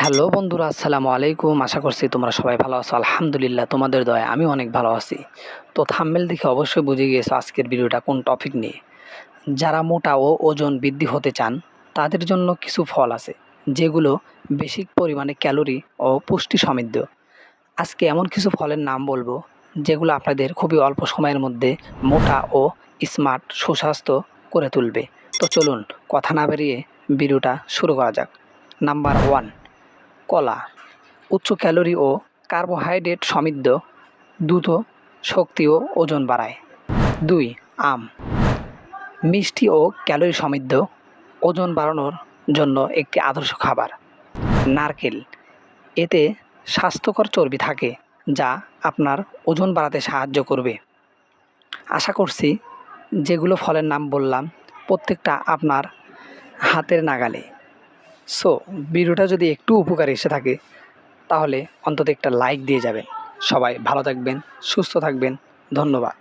Hello বন্ধুরা, আসসালামু আলাইকুম। আশা করছি তোমরা সবাই ভালো আছো। আলহামদুলিল্লাহ, তোমাদের দয়ায় আমি অনেক ভালো আছি। তো থাম্বনেল দেখে অবশ্যই বুঝে গিয়েছো আজকের ভিডিওটা কোন টপিক নিয়ে। যারা মোটা ও ওজন বৃদ্ধি হতে চান তাদের জন্য কিছু ফল আছে যেগুলো বেশি পরিমাণে ক্যালোরি ও পুষ্টি সমৃদ্ধ। আজকে এমন কিছু ফলের নাম বলবো যেগুলো আপনাদের খুবই অল্প সময়ের মধ্যে মোটা ও স্মার্ট সুস্বাস্থ্য করে তুলবে। তো চলুন কথা না বেরিয়ে ভিডিওটা শুরু করা যাক। নাম্বার 1, কলা। উচ্চ ক্যালোরি ও কার্বোহাইড্রেট সমৃদ্ধ, দ্রুত শক্তি ও ওজন বাড়ায়। 2, আম। মিষ্টি ও ক্যালোরি সমৃদ্ধ, ওজন বাড়ানোর জন্য একটি আদর্শ খাবার। নারকেল। এতে স্বাস্থ্যকর চর্বি থাকে যা আপনার ওজন বাড়াতে সাহায্য করবে। আশা করছি যেগুলো ফলের নাম বললাম প্রত্যেকটা আপনার হাতের নাগালে। সো ভিডিওটা যদি একটু উপকারে এসে থাকে তাহলে অন্তত একটা লাইক দিয়ে যাবেন। সবাই ভালো থাকবেন, সুস্থ থাকবেন। ধন্যবাদ।